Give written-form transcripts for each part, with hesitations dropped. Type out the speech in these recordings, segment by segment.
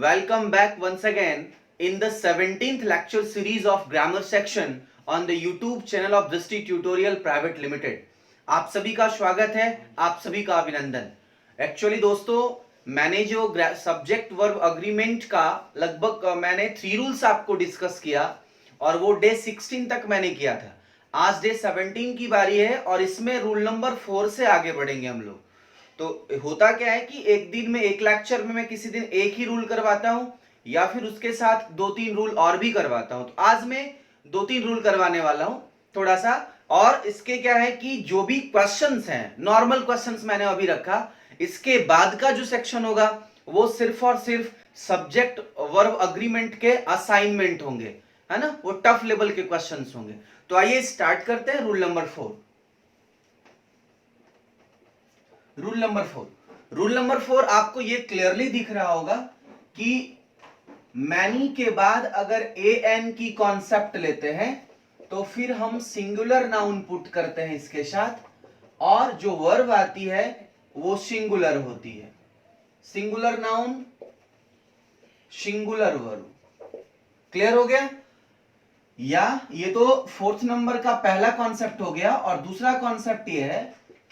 Welcome back once again in the 17th lecture series of grammar section on the YouTube channel of Drishti Tutorial Private Limited. आप सभी का स्वागत है, आप सभी का अभिनंदन। एक्चुअली दोस्तों मैंने जो सब्जेक्ट वर्ब अग्रीमेंट का लगभग मैंने 3 रूल्स आपको डिस्कस किया और वो डे 16 तक मैंने किया था। आज डे 17 की बारी है और इसमें रूल नंबर 4 से आगे बढ़ेंगे हम लोग। तो होता क्या है कि एक दिन में एक लेक्चर में मैं किसी दिन एक ही रूल करवाता हूं या फिर उसके साथ 2-3 रूल और भी करवाता हूं। तो आज मैं 2-3 रूल करवाने वाला हूं थोड़ा सा। और इसके क्या है कि जो भी क्वेश्चंस हैं, नॉर्मल क्वेश्चंस मैंने अभी रखा, इसके बाद का जो सेक्शन होगा वो सिर्फ और सिर्फ सब्जेक्ट वर्ब अग्रीमेंट के असाइनमेंट होंगे, है ना। वो टफ लेवल के क्वेश्चंस होंगे। तो आइए स्टार्ट करते हैं। Rule number 4। रूल नंबर 4 आपको ये क्लियरली दिख रहा होगा कि मैनी के बाद अगर ए एन की कॉन्सेप्ट लेते हैं तो फिर हम सिंगुलर नाउन पुट करते हैं इसके साथ, और जो वर्ब आती है वो सिंगुलर होती है। Singular noun, singular verb. Clear हो गया? या ये तो 4th नंबर का पहला कॉन्सेप्ट हो गया। और दूसरा कॉन्सेप्ट ये है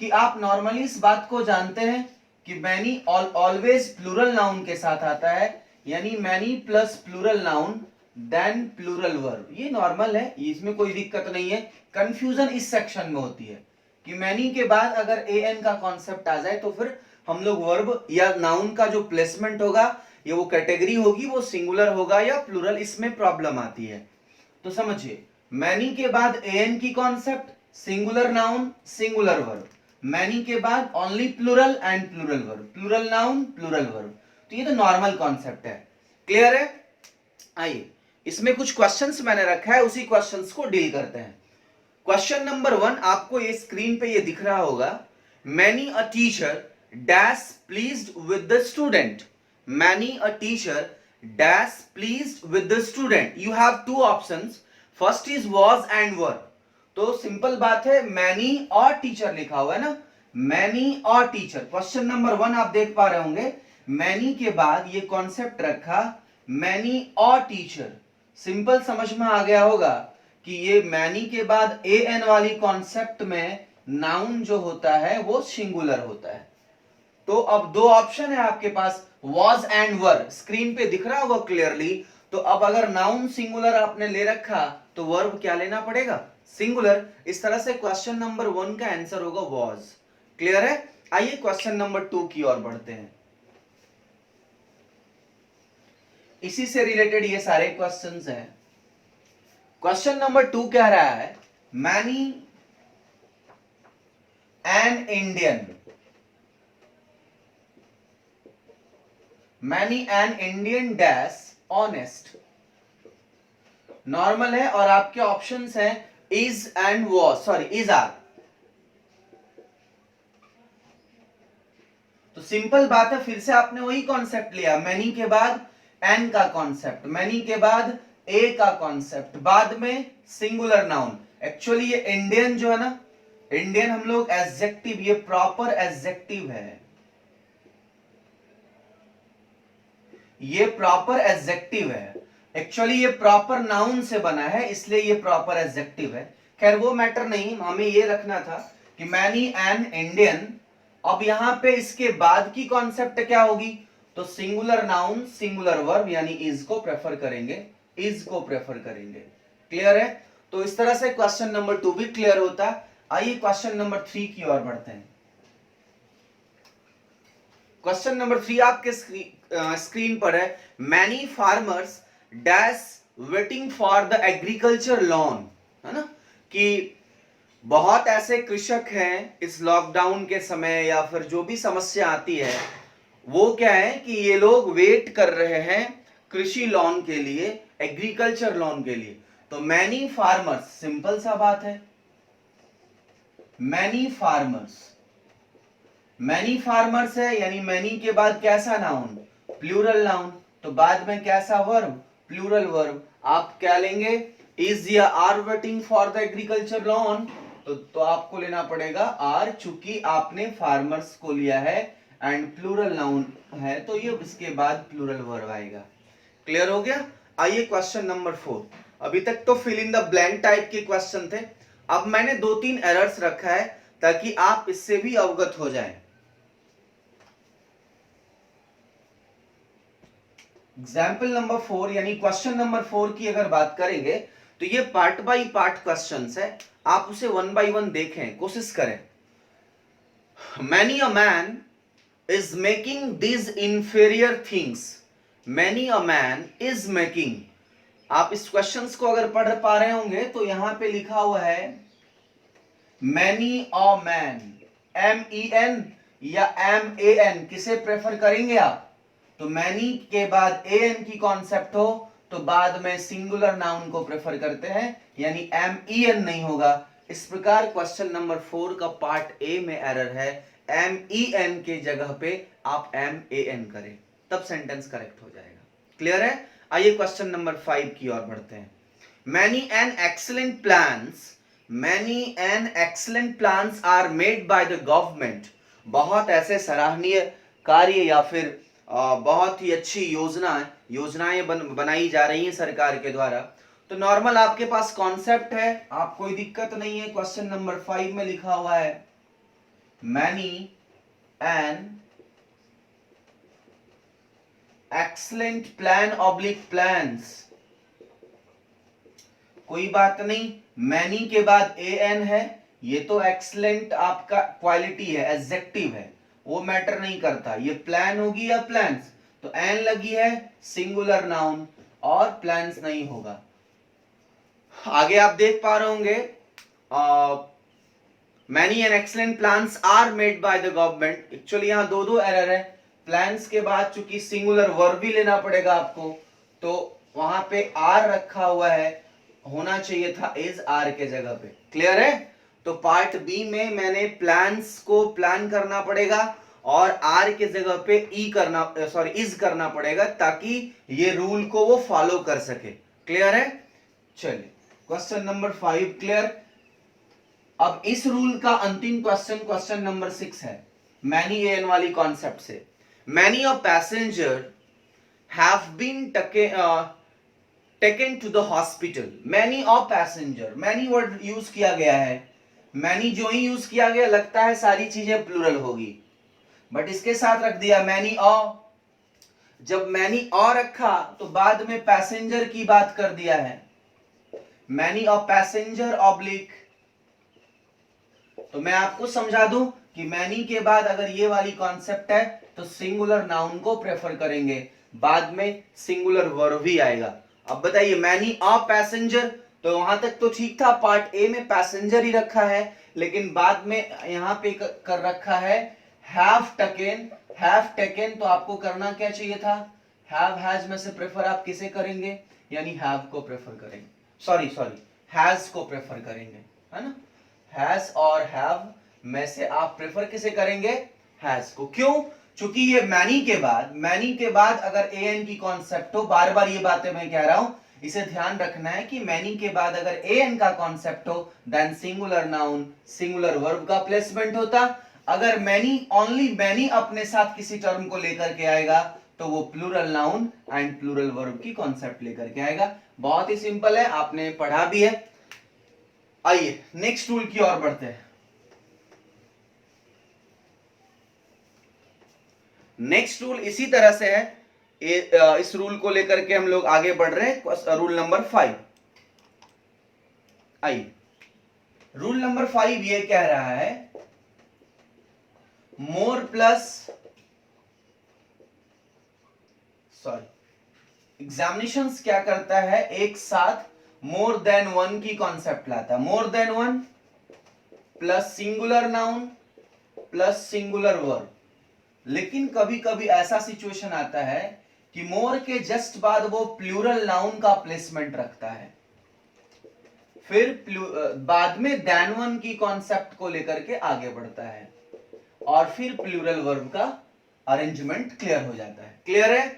कि आप नॉर्मली इस बात को जानते हैं कि मैनी ऑलवेज प्लूरल नाउन के साथ आता है, यानी many plus plural noun then plural verb. ये नॉर्मल है, इसमें कोई दिक्कत नहीं है। कंफ्यूजन इस सेक्शन में होती है कि मैनी के बाद अगर ए एन का कॉन्सेप्ट आ जाए तो फिर हम लोग वर्ब या नाउन का जो प्लेसमेंट होगा या वो कैटेगरी होगी वो सिंगुलर होगा या प्लूरल, इसमें प्रॉब्लम आती है। तो समझिए, मैनी के बाद ए एन की concept, singular noun, singular verb. Many के बाद only plural and plural verb, plural noun, plural verb. तो ये तो नॉर्मल कॉन्सेप्ट है। क्लियर है? आइए, इसमें कुछ क्वेश्चंस मैंने रखा है, उसी क्वेश्चंस को डील करते हैं। क्वेश्चन नंबर 1 आपको ये स्क्रीन पे ये दिख रहा होगा। Many a teacher dash pleased with the student. Many a teacher dash pleased with the student. You have 2 options. First is was and were. तो सिंपल बात है, मैनी और टीचर लिखा हुआ है ना, मैनी और टीचर। क्वेश्चन नंबर 1 आप देख पा रहे होंगे, मैनी के बाद ये कॉन्सेप्ट रखा, मैनी और टीचर। सिंपल समझ में आ गया होगा कि ये मैनी के बाद ए एन वाली कॉन्सेप्ट में नाउन जो होता है वो सिंगुलर होता है। तो अब 2 ऑप्शन है आपके पास, वाज एंड वर। स्क्रीन पे दिख रहा होगा क्लियरली। तो अब अगर नाउन सिंगुलर आपने ले रखा तो वर्ब क्या लेना पड़ेगा? सिंगुलर। इस तरह से क्वेश्चन नंबर 1 का आंसर होगा वाज। क्लियर है? आइए क्वेश्चन नंबर 2 की ओर बढ़ते हैं। इसी से रिलेटेड ये सारे क्वेश्चंस हैं। क्वेश्चन नंबर 2 कह रहा है, many an Indian, many an Indian dash honest. Normal है और आपके ऑप्शंस हैं is and was, sorry is are. तो सिंपल बात है, फिर से आपने वही कॉन्सेप्ट लिया, मैनी के बाद एन का कॉन्सेप्ट, मैनी के बाद ए का कॉन्सेप्ट, बाद में सिंगुलर नाउन। एक्चुअली ये इंडियन जो है ना, इंडियन हम लोग एडजेक्टिव, ये प्रॉपर एडजेक्टिव है, ये प्रॉपर एडजेक्टिव है। एक्चुअली ये प्रॉपर नाउन से बना है, इसलिए ये प्रॉपर एडजेक्टिव है। खैर वो मैटर नहीं, हमें ये रखना था कि मैनी एन इंडियन। अब यहां पे इसके बाद की कॉन्सेप्ट क्या होगी? तो सिंगुलर नाउन, सिंगुलर वर्ब, यानी इज को प्रेफर करेंगे, इज को प्रेफर करेंगे। क्लियर है? तो इस तरह से क्वेश्चन नंबर 2 भी क्लियर होता। आइए क्वेश्चन नंबर 3 की ओर बढ़ते हैं। क्वेश्चन नंबर 3 आपके स्क्रीन पर है, many farmers dash waiting for the agriculture loan. है ना, कि बहुत ऐसे कृषक हैं इस लॉकडाउन के समय या फिर जो भी समस्या आती है, वो क्या है कि ये लोग वेट कर रहे हैं कृषि लोन के लिए, एग्रीकल्चर लोन के लिए। तो मैनी फार्मर्स, सिंपल सा बात है, मैनी फार्मर्स, मैनी फार्मर्स है, यानी मैनी के बाद कैसा नाउन? Plural noun. तो बाद में कैसा वर्ब? Plural verb. आप क्या लेंगे? इज या are waiting for the agriculture loan. तो आपको लेना पड़ेगा आर, चूंकि आपने फार्मर्स को लिया है एंड प्लूरल नाउन है तो ये इसके बाद प्लूरल वर्ब आएगा। क्लियर हो गया? आइए क्वेश्चन नंबर 4। अभी तक तो fill in the blank type के क्वेश्चन थे, अब मैंने 2-3 एरर्स रखा है ताकि आप इससे भी अवगत हो जाएं। एग्जाम्पल नंबर 4 यानी क्वेश्चन नंबर 4 की अगर बात करेंगे तो ये पार्ट बाय पार्ट क्वेश्चंस है, आप उसे 1 बाय 1 देखें, कोशिश करें। Many a man is making these inferior things. Many a man is making. आप इस क्वेश्चंस को अगर पढ़ पा रहे होंगे तो यहां पे लिखा हुआ है many a man, MEN या MAN, किसे प्रेफर करेंगे आप? तो many के बाद an की कॉन्सेप्ट हो तो बाद में सिंगुलर नाउन को प्रेफर करते हैं, यानी MEN नहीं होगा। इस प्रकार क्वेश्चन नंबर 4 का पार्ट ए में एरर है, MEN के जगह पे आप MAN करें, तब सेंटेंस करेक्ट हो जाएगा। क्लियर है? आइए क्वेश्चन नंबर 5 की ओर बढ़ते हैं। Many and excellent plans are made by the government. बहुत ऐसे सराहनीय कार्य या फिर बहुत ही अच्छी योजनाएं बनाई जा रही हैं सरकार के द्वारा। तो नॉर्मल आपके पास कॉन्सेप्ट है, आप कोई दिक्कत नहीं है। क्वेश्चन नंबर 5 में लिखा हुआ है many an excellent plans। कोई बात नहीं, मैनी के बाद an है, ये तो एक्सलेंट आपका क्वालिटी है, एडजेक्टिव है, वो मैटर नहीं करता। ये प्लान होगी या प्लान्स, तो एन लगी है, सिंगुलर नाउन, और प्लान्स नहीं होगा। आगे आप देख पा रहे होंगे many and excellent plans are made by the government. Actually यहां दो एरर है। प्लान्स के बाद चूंकि सिंगुलर वर्ब भी लेना पड़ेगा आपको, तो वहां पे आर रखा हुआ है, होना चाहिए था इज आर के जगह पे। क्लियर है? तो पार्ट बी में मैंने प्लान्स को प्लान करना पड़ेगा और आर के जगह पे इज करना पड़ेगा ताकि ये रूल को वो फॉलो कर सके। क्लियर है? चलिए क्वेश्चन नंबर 5 क्लियर। अब इस रूल का अंतिम क्वेश्चन नंबर 6 है, मैनी एन वाली कॉन्सेप्ट से। Many of passenger have been taken to the hospital. Many of passenger, many word use किया गया है, मैनी जो ही यूज किया गया लगता है सारी चीजें प्लूरल होगी, बट इसके साथ रख दिया मैनी ऑफ। जब मैनी ऑफ रखा तो बाद में पैसेंजर की बात कर दिया है, मैनी ऑफ पैसेंजर ऑब्लिक। तो मैं आपको समझा दूं कि मैनी के बाद अगर ये वाली कॉन्सेप्ट है तो सिंगुलर नाउन को प्रेफर करेंगे, बाद में सिंगुलर वर्ब भी आएगा। अब बताइए मैनी ऑफ पैसेंजर, तो वहां तक तो ठीक था, पार्ट ए में पैसेंजर ही रखा है, लेकिन बाद में यहां पे कर रखा है हैव टेकन। तो आपको करना क्या चाहिए था? हैव हैज में से प्रेफर आप किसे करेंगे? यानी हैव को प्रेफर करेंगे, सॉरी हैज को प्रेफर करेंगे, है ना? हैज और हैव में से आप प्रेफर किसे करेंगे? हैज को। क्यों? चूंकि ये मैनी के बाद अगर एन की कॉन्सेप्ट हो, बार बार ये बातें मैं कह रहा हूं, इसे ध्यान रखना है कि मैनी के बाद अगर एन का कॉन्सेप्ट हो then singular noun singular verb का प्लेसमेंट होता। अगर मैनी अपने साथ किसी टर्म को लेकर के आएगा तो वो plural noun and plural verb की कॉन्सेप्ट लेकर के आएगा। बहुत ही सिंपल है, आपने पढ़ा भी है। आइए नेक्स्ट रूल की ओर बढ़ते हैं। नेक्स्ट रूल इसी तरह से है, इस रूल को लेकर के हम लोग आगे बढ़ रहे हैं। रूल नंबर 5, आइए रूल नंबर 5 ये कह रहा है मोर प्लस एग्जामिनेशंस क्या करता है, एक साथ मोर देन वन की कॉन्सेप्ट लाता है। More than one plus singular noun plus singular verb. लेकिन कभी कभी ऐसा सिचुएशन आता है कि मोर के जस्ट बाद वो प्लूरल नाउन का प्लेसमेंट रखता है, फिर बाद में देन वन की कॉन्सेप्ट को लेकर के आगे बढ़ता है और फिर प्लूरल वर्ब का अरेंजमेंट क्लियर हो जाता है। क्लियर है?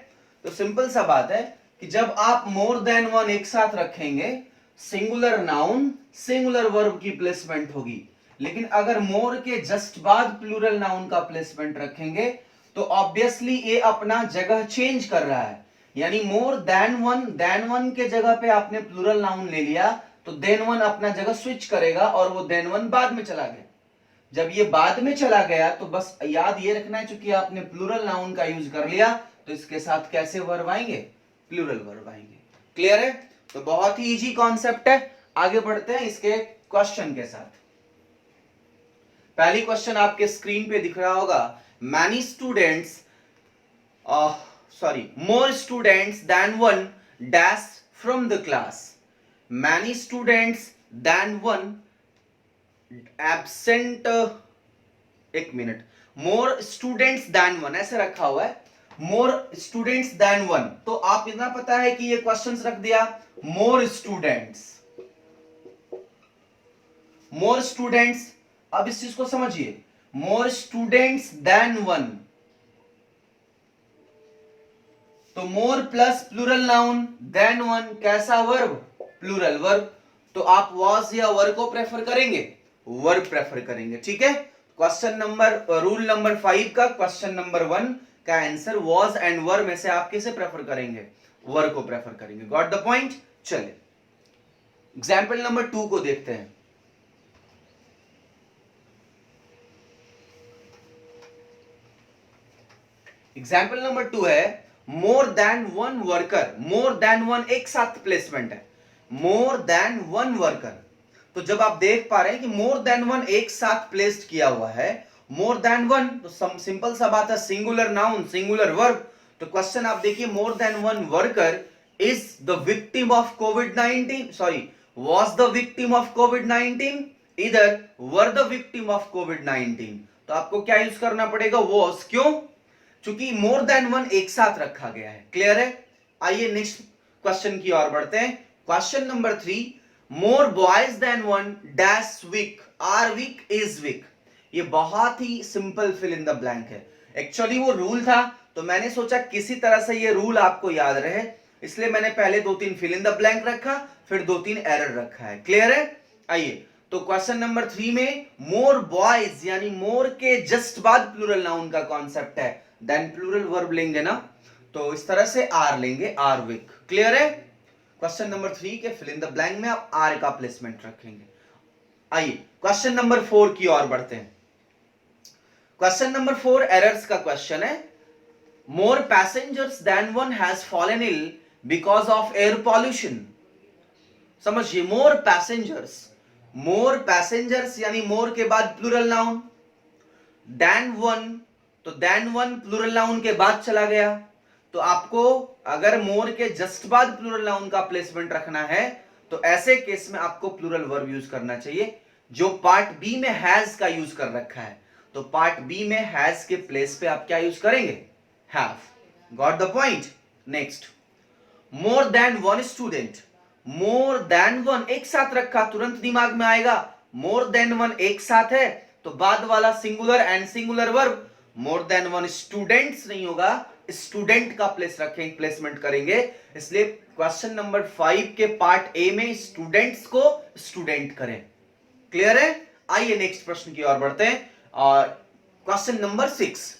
तो सिंपल सा बात है कि जब आप मोर देन वन एक साथ रखेंगे, सिंगुलर नाउन सिंगुलर वर्ब की प्लेसमेंट होगी, लेकिन अगर मोर के जस्ट बाद प्लूरल नाउन का प्लेसमेंट रखेंगे तो ऑब्वियसली ये अपना जगह चेंज कर रहा है, यानी मोर देन वन के जगह पे आपने प्लूरल नाउन ले लिया तो देन वन अपना जगह स्विच करेगा और वो देन वन बाद में चला गया। जब ये बाद में चला गया तो बस याद ये रखना है, चूंकि आपने प्लूरल नाउन का यूज कर लिया तो इसके साथ कैसे वर्ब आएंगे, प्लूरल वर्ब आएंगे। क्लियर है? तो बहुत ही इजी कॉन्सेप्ट है। आगे बढ़ते हैं इसके क्वेश्चन के साथ। पहली क्वेश्चन आपके स्क्रीन पे दिख रहा होगा, many students more students than one dash from the class, many students than one absent एक minute, more students than one ऐसे रखा हुआ है, more students than one, तो आप इतना पता है कि ये क्वेश्चंस रख दिया more students। अब इस चीज को समझिए, more students than one, तो more plus plural noun than one, कैसा वर्ब, प्लूरल वर्ब। तो आप वॉज या वर को प्रेफर करेंगे, वर्ब प्रेफर करेंगे। ठीक है, क्वेश्चन नंबर रूल नंबर 5 का क्वेश्चन नंबर 1 का आंसर वॉज एंड वर में से आप किसे प्रेफर करेंगे, वर को प्रेफर करेंगे। Got the point? चलिए एग्जाम्पल नंबर 2 को देखते हैं। एग्जाम्पल नंबर 2 है more than one worker, more than one एक साथ प्लेसमेंट है, मोर देन वन वर्कर। तो जब आप देख पा रहे हैं कि मोर देन वन एक साथ प्लेस्ड किया हुआ है, मोर देन वन, तो सिंपल सा बात है, सिंगुलर नाउन सिंगुलर वर्ब। तो क्वेश्चन आप देखिए, more than one worker is the victim of covid, sorry was the victim of COVID-19, इधर were the victim of COVID-19। तो आपको क्या यूज करना पड़ेगा, was। क्यों? चूंकि मोर देन वन एक साथ रखा गया है। क्लियर है? आइए नेक्स्ट क्वेश्चन की ओर बढ़ते हैं। Question number 3, more boys than one dash week, are week, is week. ये बहुत ही simple fill in the blank है। एक्चुअली वो रूल था तो मैंने सोचा किसी तरह से ये रूल आपको याद रहे, इसलिए मैंने पहले 2-3 फिल इन द ब्लैंक रखा, फिर 2-3 एरर रखा है। क्लियर है? आइए, तो क्वेश्चन नंबर 3 में मोर बॉयज यानी मोर के जस्ट बाद प्लूरल नाउन का कॉन्सेप्ट है, देन प्लूरल वर्ब लेंगे ना, तो इस तरह से आर लेंगे, आर वीक। क्लियर है? क्वेश्चन नंबर 3 के फिल इन द ब्लैंक में आप आर का प्लेसमेंट रखेंगे। आइए क्वेश्चन नंबर 4 की ओर बढ़ते हैं। क्वेश्चन नंबर 4 एरर्स का क्वेश्चन है, more passengers than one has fallen ill because of air pollution. समझिए, मोर पैसेंजर्स यानी मोर के बाद प्लूरल नाउन, देन वन, तो देन वन प्लूरल नाउन के बाद चला गया, तो आपको अगर मोर के जस्ट बाद प्लूरल नाउन का प्लेसमेंट रखना है तो ऐसे केस में आपको प्लूरल वर्ब यूज करना चाहिए, जो पार्ट बी में हैज का यूज कर रखा है। तो पार्ट बी में हैज के प्लेस पे आप क्या यूज करेंगे, have. Got the point? Next, more than one student, more than one एक साथ रखा, तुरंत दिमाग में आएगा मोर देन वन एक साथ है तो बाद वाला singular and singular verb, more than one students नहीं होगा, स्टूडेंट का प्लेसमेंट करेंगे। इसलिए क्वेश्चन नंबर 5 के पार्ट ए में स्टूडेंट्स को स्टूडेंट करें। क्लियर है? आइए नेक्स्ट प्रश्न की ओर बढ़ते हैं। Question number 6,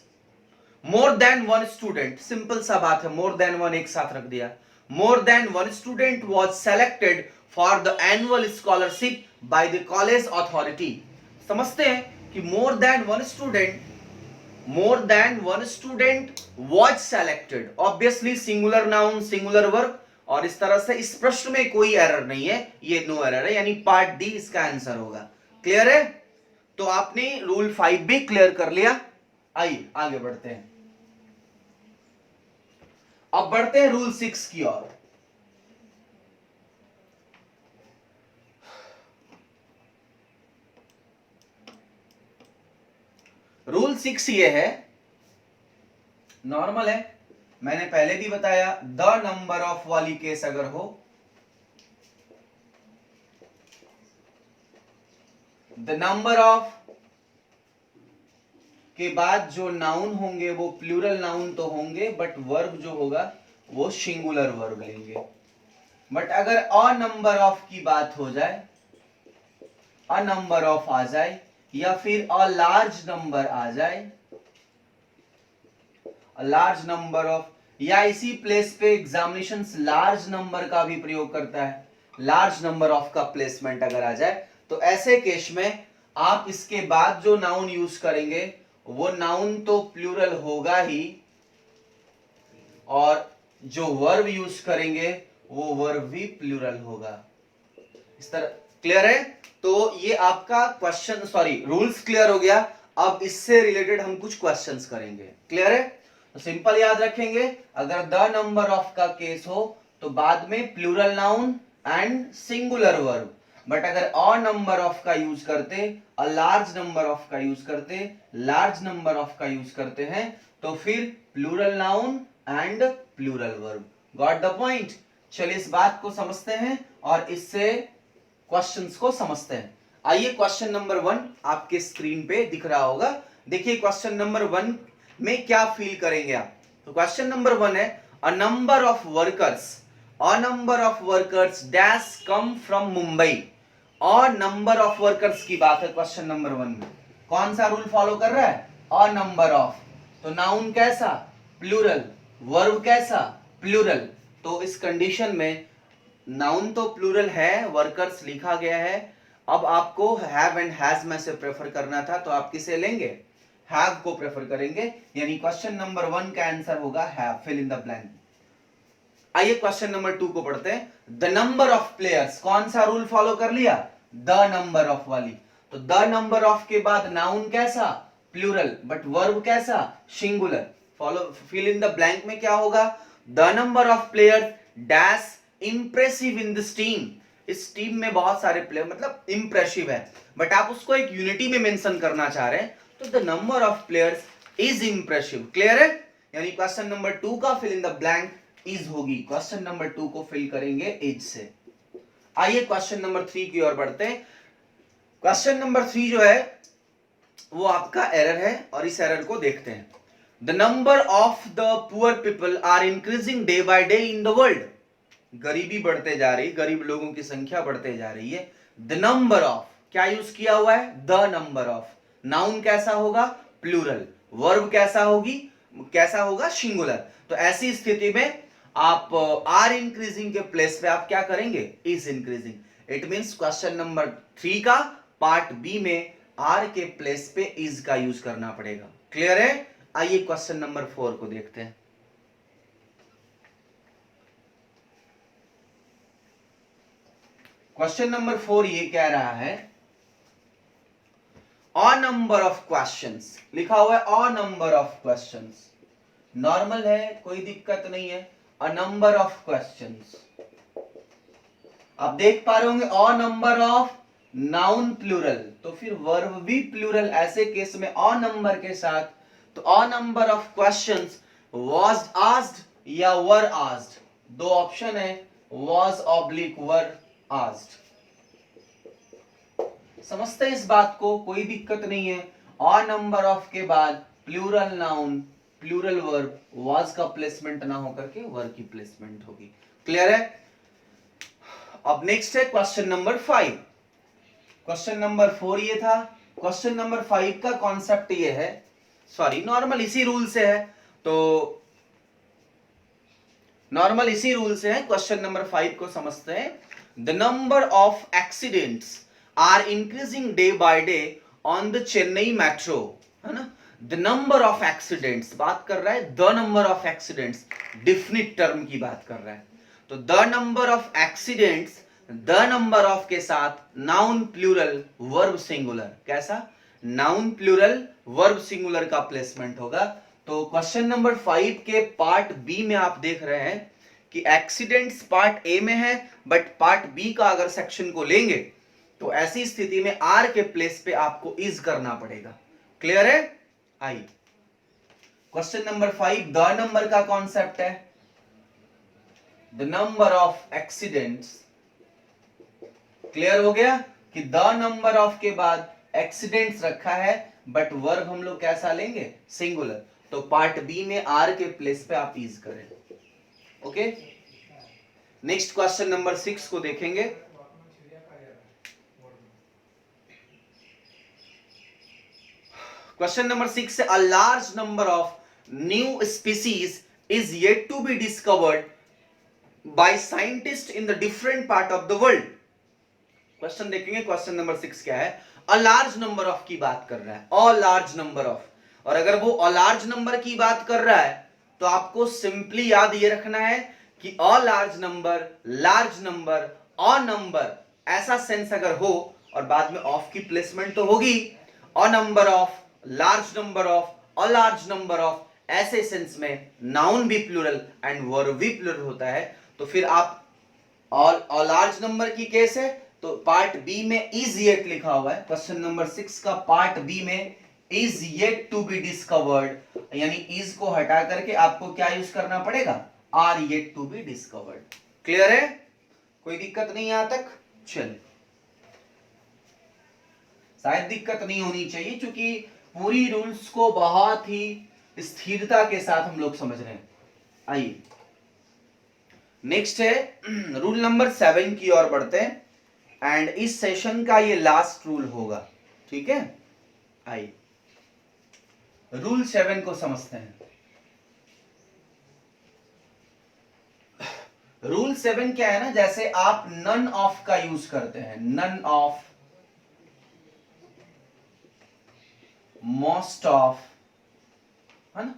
more than one student, simple सा बात है, मोर देन वन एक साथ रख दिया। More than one student was selected for the annual scholarship by the college authority. समझते हैं कि more than one student was selected, obviously singular noun singular verb, और इस तरह से इस प्रश्न में कोई एरर नहीं है, ये नो एरर है, यानी पार्ट डी इसका आंसर होगा। क्लियर है? तो आपने रूल 5 भी क्लियर कर लिया। आइए आगे बढ़ते हैं। अब बढ़ते हैं रूल 6 की ओर। रूल 6 ये है, नॉर्मल है, मैंने पहले भी बताया, द नंबर ऑफ वाली केस अगर हो, द नंबर ऑफ के बाद जो नाउन होंगे वो प्लूरल नाउन तो होंगे, बट वर्ब जो होगा वो सिंगुलर वर्ब लेंगे। बट अगर अ नंबर ऑफ की बात हो जाए, अ नंबर ऑफ आ जाए या फिर अ लार्ज नंबर आ जाए, लार्ज नंबर ऑफ, या इसी प्लेस पे एग्जामिनेशंस लार्ज नंबर का भी प्रयोग करता है, लार्ज नंबर ऑफ का प्लेसमेंट अगर आ जाए तो ऐसे केस में आप इसके बाद जो नाउन यूज करेंगे वो नाउन तो प्लूरल होगा ही, और जो वर्ब यूज करेंगे वो वर्ब भी प्लूरल होगा। इस तरह क्लियर है? तो ये आपका क्वेश्चन, सॉरी रूल्स क्लियर हो गया। अब इससे रिलेटेड हम कुछ क्वेश्चंस करेंगे। क्लियर है? तो सिंपल याद रखेंगे, अगर द नंबर ऑफ का केस हो तो बाद में plural noun and singular verb, but अगर अ नंबर ऑफ का यूज करते, अ लार्ज नंबर ऑफ का यूज करते, लार्ज नंबर ऑफ का यूज करते हैं तो फिर plural noun and plural verb. Got the point? चलिए इस बात को समझते हैं और इससे क्वेश्चंस को समझते हैं। आइए क्वेश्चन नंबर 1 आपके स्क्रीन पे दिख रहा होगा। देखिए क्वेश्चन नंबर 1 में क्या फील करेंगे आप। तो क्वेश्चन नंबर 1 है, अ number of workers dash come from Mumbai. और नंबर ऑफ वर्कर्स की बात है क्वेश्चन नंबर 1 में। कौन सा रूल फॉलो कर रहा है? अ नंबर ऑफ। तो नाउन कैसा? प्लूरल। वर्ब कैसा? प्लूरल। तो इस कंडीशन में नाउन तो प्लूरल है, वर्कर्स लिखा गया है, अब आपको हैव एंड हैज में से प्रेफर करना था तो आप किसे लेंगे? हैव को प्रेफर करेंगे, यानी क्वेश्चन नंबर 1 का आंसर होगा have, fill in the blank. आइए क्वेश्चन नंबर 2 को पढ़ते हैं। द नंबर ऑफ प्लेयर्स, कौन सा रूल फॉलो कर लिया? द नंबर ऑफ वाली। तो द नंबर ऑफ के बाद नाउन कैसा? प्लूरल, बट वर्ब कैसा? Singular. Follow, fill in the blank में क्या होगा? The number of players dash impressive in this team. इस टीम में बहुत सारे प्लेयर, मतलब इंप्रेसिव है, बट आप उसको एक यूनिटी में मेंशन करना चाह रहे हैं, तो the number of players is impressive. Clear है? यानी क्वेश्चन नंबर 2 का fill in the blank is होगी। क्वेश्चन नंबर 2 को फिल करेंगे इज से। आइए क्वेश्चन नंबर 3 की ओर बढ़ते हैं। क्वेश्चन नंबर 3 जो है वो आपका एरर है, और इस एरर को देखते हैं। The number of the poor people are increasing day by day in the world. गरीबी बढ़ते जा रही, गरीब लोगों की संख्या बढ़ते जा रही है। द नंबर ऑफ क्या यूज किया हुआ है? The number of. नाउन कैसा होगा? प्लूरल। वर्ब कैसा होगा? सिंगुलर। तो ऐसी स्थिति में आप आर इंक्रीजिंग के प्लेस पे आप क्या करेंगे? Is increasing. It means question number 3 का पार्ट बी में आर के प्लेस पे इज का यूज करना पड़ेगा। क्लियर है? आइए क्वेश्चन नंबर 4 को देखते हैं। क्वेश्चन नंबर 4 ये कह रहा है, अ नंबर ऑफ क्वेश्चंस, लिखा हुआ है अ नंबर ऑफ क्वेश्चंस। नॉर्मल है, कोई दिक्कत नहीं है। अ नंबर ऑफ क्वेश्चंस, आप देख पा रहे होंगे a number of noun plural, तो फिर वर्ब भी प्लूरल। ऐसे केस में अ नंबर के साथ, तो अ number of questions was asked या वर आस्क्ड, दो ऑप्शन है, वाज ऑब्लिक वर आस्क्ड। समझते हैं इस बात को? कोई दिक्कत नहीं है। अ नंबर ऑफ के बाद plural noun, plural verb, was का प्लेसमेंट ना होकर के वर्ब की प्लेसमेंट होगी। क्लियर है? अब नेक्स्ट है क्वेश्चन नंबर 5। क्वेश्चन नंबर 4 ये था। क्वेश्चन नंबर 5 का कॉन्सेप्ट ये है, सॉरी नॉर्मल इसी रूल से है, तो नॉर्मल इसी रूल से है। क्वेश्चन नंबर 5 को समझते हैं। The number of accidents are increasing day by day on the Chennai metro, है ना। द नंबर ऑफ एक्सीडेंट्स बात कर रहा है, the number of accidents definite term की बात कर रहा है। तो the number of accidents, the number of के साथ नाउन प्लूरल वर्ब सिंगुलर। कैसा? नाउन प्लूरल वर्ब सिंगुलर का प्लेसमेंट होगा। तो क्वेश्चन नंबर 5 के पार्ट बी में आप देख रहे हैं कि एक्सीडेंट्स पार्ट ए में है, बट पार्ट बी का अगर सेक्शन को लेंगे तो ऐसी स्थिति में आर के प्लेस पे आपको इज करना पड़ेगा। क्लियर है? आइए क्वेश्चन नंबर 5 द नंबर का कॉन्सेप्ट है, the number of accidents. Clear हो गया कि द नंबर ऑफ के बाद एक्सीडेंट्स रखा है, बट वर्ब हम लोग कैसा लेंगे? सिंगुलर। तो पार्ट बी में आर के प्लेस पे आप इज करें। ओके, नेक्स्ट क्वेश्चन नंबर 6 को देखेंगे। क्वेश्चन नंबर 6 से, a large number of new species is yet to be discovered by scientist in the different part of the world. Question देखेंगे, question number 6 क्या है? अ large number of की बात कर रहा है, अ लार्ज नंबर ऑफ। और अगर वो अ लार्ज नंबर की बात कर रहा है तो आपको सिंपली याद ये रखना है कि अ लार्ज नंबर, अ नंबर, ऐसा सेंस अगर हो और बाद में ऑफ की प्लेसमेंट तो होगी, अ number of, large number of, a large number of, ऐसे सेंस में नाउन भी प्लूरल एंड वर्ब भी प्लूरल होता है। तो फिर आप और लार्ज नंबर की केस है तो पार्ट बी में इज येट लिखा हुआ है, क्वेश्चन नंबर 6 का पार्ट बी में is yet to be discovered, यानी इज को हटा करके आपको क्या यूज करना पड़ेगा? Are yet to be discovered. Clear है? कोई दिक्कत नहीं यहां तक? चलिए, शायद दिक्कत नहीं होनी चाहिए क्योंकि पूरी रूल्स को बहुत ही स्थिरता के साथ हम लोग समझ रहे हैं। आइए नेक्स्ट है रूल नंबर 7 की ओर बढ़ते हैं एंड इस सेशन का ये लास्ट रूल होगा, ठीक है? आइए रूल 7 को समझते हैं। रूल 7 क्या है ना, जैसे आप नन ऑफ का यूज करते हैं, नन ऑफ, मोस्ट ऑफ, है ना?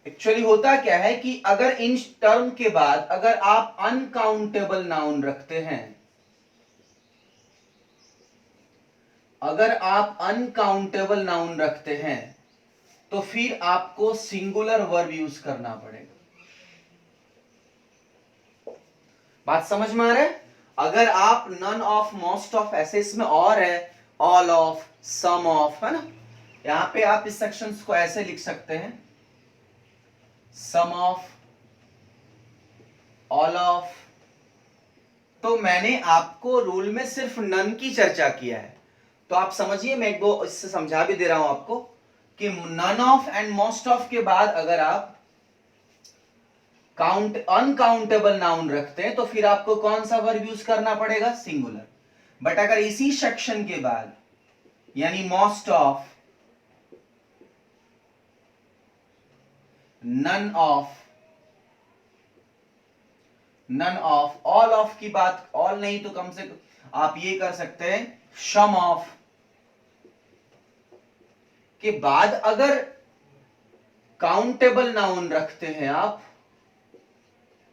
एक्चुअली होता क्या है कि अगर इन टर्म के बाद अगर आप अनकाउंटेबल नाउन रखते हैं, अगर आप अनकाउंटेबल नाउन रखते हैं तो फिर आपको सिंगुलर वर्ब यूज करना पड़ेगा। बात समझ में आ रहा है? अगर आप नन ऑफ, मोस्ट ऑफ, ऐसे इसमें और है, ऑल ऑफ, सम ऑफ, है ना? यहां पे आप इस सेक्शंस को ऐसे लिख सकते हैं, सम ऑफ, ऑल ऑफ। तो मैंने आपको रूल में सिर्फ नन की चर्चा किया है, तो आप समझिए, मैं एक दो इससे समझा भी दे रहा हूं आपको कि none of and most of के बाद अगर आप काउंट अनकाउंटेबल नाउन रखते हैं तो फिर आपको कौन सा वर्ब यूज करना पड़ेगा? सिंगुलर। बट अगर इसी सेक्शन के बाद यानी most of, none of, none of, all of की बात, ऑल नहीं तो कम से कम आप ये कर सकते हैं सम ऑफ के बाद अगर काउंटेबल नाउन रखते हैं, आप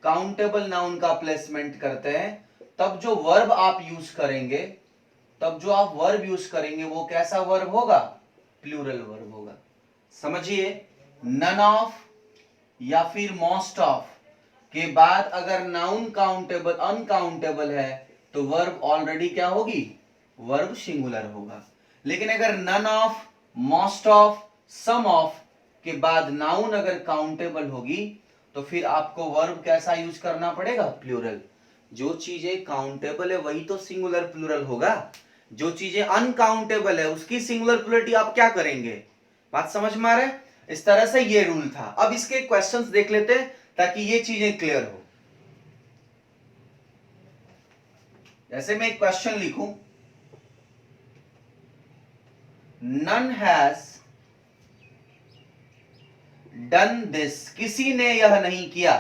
काउंटेबल नाउन का प्लेसमेंट करते हैं, तब जो वर्ब आप यूज करेंगे, तब जो आप वर्ब यूज करेंगे वो कैसा वर्ब होगा? प्लूरल वर्ब होगा। समझिए, नन ऑफ या फिर मोस्ट ऑफ के बाद अगर नाउन काउंटेबल अनकाउंटेबल है तो वर्ब ऑलरेडी क्या होगी? वर्ब सिंगुलर होगा। लेकिन अगर none of, most of, some of के बाद नाउन अगर काउंटेबल होगी तो फिर आपको वर्ब कैसा यूज करना पड़ेगा? प्लूरल। जो चीजें काउंटेबल है वही तो सिंगुलर प्लूरल होगा, जो चीजें अनकाउंटेबल है उसकी सिंगुलर प्लूरलिटी आप क्या करेंगे? बात समझ में आ रहा है? इस तरह से ये रूल था। अब इसके क्वेश्चंस देख लेते हैं ताकि ये चीजें क्लियर हो। जैसे मैं एक क्वेश्चन लिखूं, नन हैज डन दिस, किसी ने यह नहीं किया,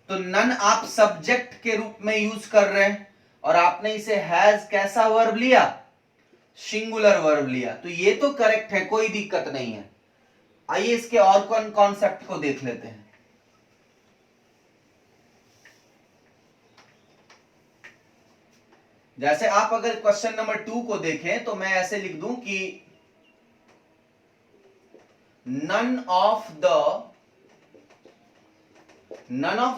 तो नन आप सब्जेक्ट के रूप में यूज कर रहे हैं और आपने इसे हैज कैसा वर्ब लिया? सिंगुलर वर्ब लिया, तो ये तो करेक्ट है, कोई दिक्कत नहीं है। आइए इसके और कौन कॉन्सेप्ट को देख लेते हैं। जैसे आप अगर क्वेश्चन नंबर 2 को देखें तो मैं ऐसे लिख दूं कि नन ऑफ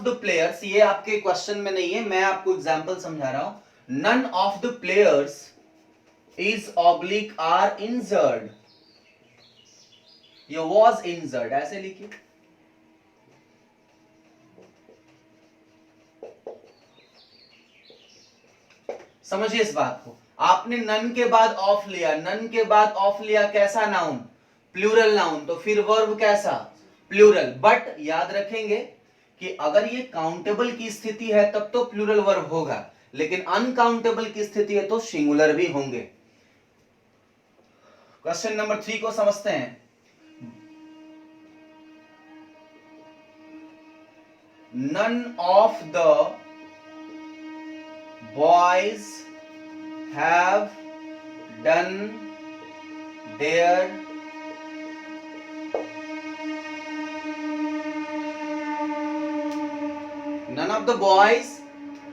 द प्लेयर्स, ये आपके क्वेश्चन में नहीं है, मैं आपको एग्जांपल समझा रहा हूं। None of the players is oblique are injured, ये वॉज इंजर्ड, ऐसे लिखिए। समझिए इस बात को, आपने नन के बाद ऑफ लिया, नन के बाद ऑफ लिया, कैसा नाउन? प्लूरल नाउन, तो फिर वर्ब कैसा? प्लूरल। बट याद रखेंगे कि अगर ये काउंटेबल की स्थिति है तब तो प्लूरल वर्ब होगा, लेकिन अनकाउंटेबल की स्थिति है तो सिंगुलर भी होंगे। क्वेश्चन नंबर 3 को समझते हैं। none of the boys have done their none of the boys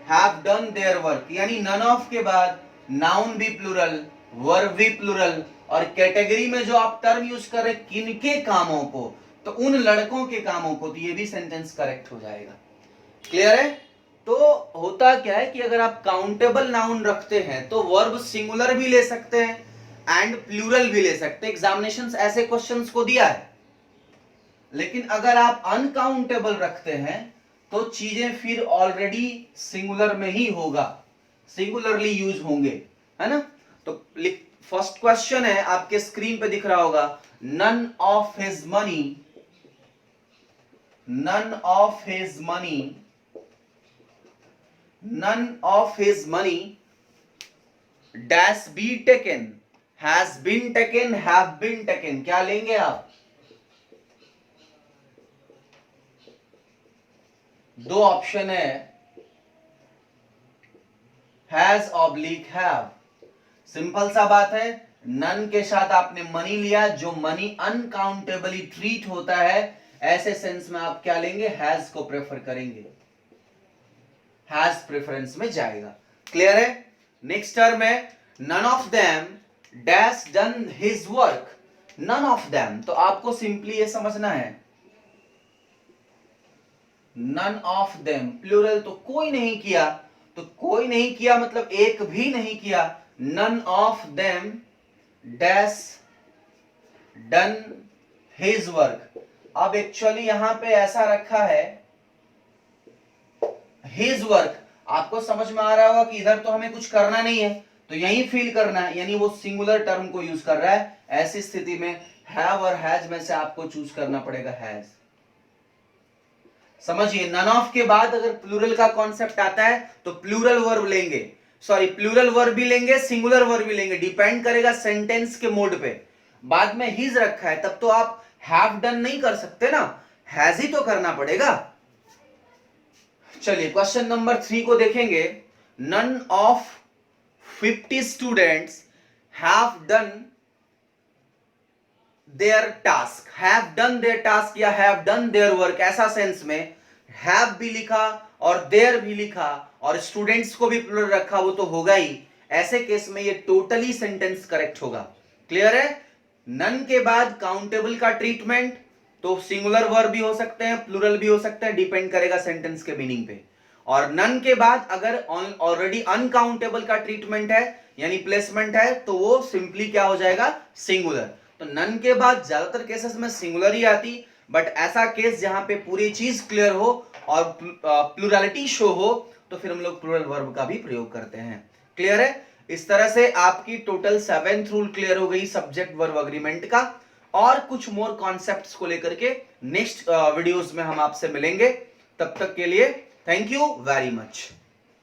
have done their work, यानी none of के बाद नाउन भी प्लूरल, वर्ब भी प्लूरल, और कैटेगरी में जो आप टर्म यूज कर रहे किनके कामों को, तो उन लड़कों के कामों को, तो ये भी सेंटेंस करेक्ट हो जाएगा। क्लियर है? तो होता क्या है कि अगर आप काउंटेबल नाउन रखते हैं तो वर्ब सिंगुलर भी ले सकते हैं एंड प्लूरल भी ले सकते हैं। एग्जामिनेशंस ऐसे क्वेश्चंस को दिया है। लेकिन अगर आप अनकाउंटेबल रखते हैं तो चीजें फिर ऑलरेडी सिंगुलर में ही होगा, सिंगुलरली यूज होंगे, है ना। तो फर्स्ट क्वेश्चन है, आपके स्क्रीन पे दिख रहा होगा, none of his money, none of his money, none of his money dash be taken, has been taken, have been taken, क्या लेंगे आप? दो ऑप्शन है, has ऑब्लिक have। सिंपल सा बात है, नन के साथ आपने मनी लिया, जो मनी अनकाउंटेबली ट्रीट होता है, ऐसे सेंस में आप क्या लेंगे? हैज को प्रेफर करेंगे, हैज प्रेफरेंस में जाएगा। क्लियर है? नेक्स्ट टर्म है, none of them dash done his work, none of them, तो आपको सिंपली ये समझना है, नन ऑफ देम प्लूरल, तो कोई नहीं किया, तो कोई नहीं किया मतलब एक भी नहीं किया, none of them dash done his work. अब एक्चुअली यहां पे ऐसा रखा है हिज वर्क, आपको समझ में आ रहा होगा कि इधर तो हमें कुछ करना नहीं है, तो यही फील करना है, यानी वो सिंगुलर टर्म को यूज कर रहा है। ऐसी स्थिति में हैव और हैज में से आपको चूज करना पड़ेगा हैज। समझिए, नन ऑफ के बाद अगर प्लूरल का कॉन्सेप्ट आता है तो प्लूरल वर्ब लेंगे, सॉरी प्लूरल वर्ब भी लेंगे, सिंगुलर वर्ब भी लेंगे, डिपेंड करेगा सेंटेंस के मोड पे। बाद में हिज रखा है तब तो आप हैव डन नहीं कर सकते ना, हैज ही तो करना पड़ेगा। चलिए क्वेश्चन नंबर 3 को देखेंगे, none of 50 students have done their task, have done their task या हैव डन देयर वर्क, ऐसा सेंस में हैव भी लिखा और देयर भी लिखा और स्टूडेंट्स को भी प्लूरल रखा, वो तो होगा ही। ऐसे केस में ये टोटली सेंटेंस करेक्ट होगा। क्लियर है? नन के बाद काउंटेबल का ट्रीटमेंट, तो सिंगुलर वर्ब भी हो सकते हैं, प्लूरल भी हो सकते हैं, डिपेंड करेगा सेंटेंस के मीनिंग पे। और नन के बाद अगर ऑलरेडी अनकाउंटेबल का ट्रीटमेंट है यानी प्लेसमेंट है, तो वो सिंपली क्या हो जाएगा? सिंगुलर। तो नन के बाद ज्यादातर केसेस में सिंगुलर ही आती, बट ऐसा केस जहां पे पूरी चीज क्लियर हो और प्लूरलिटी शो हो, तो फिर हम लोग प्लूरल वर्ब का भी प्रयोग करते हैं। क्लियर है? इस तरह से आपकी टोटल 7th रूल क्लियर हो गई सब्जेक्ट वर्ब एग्रीमेंट का। और कुछ मोर कॉन्सेप्ट्स को लेकर के नेक्स्ट वीडियोस में हम आपसे मिलेंगे। तब तक के लिए थैंक यू वेरी मच।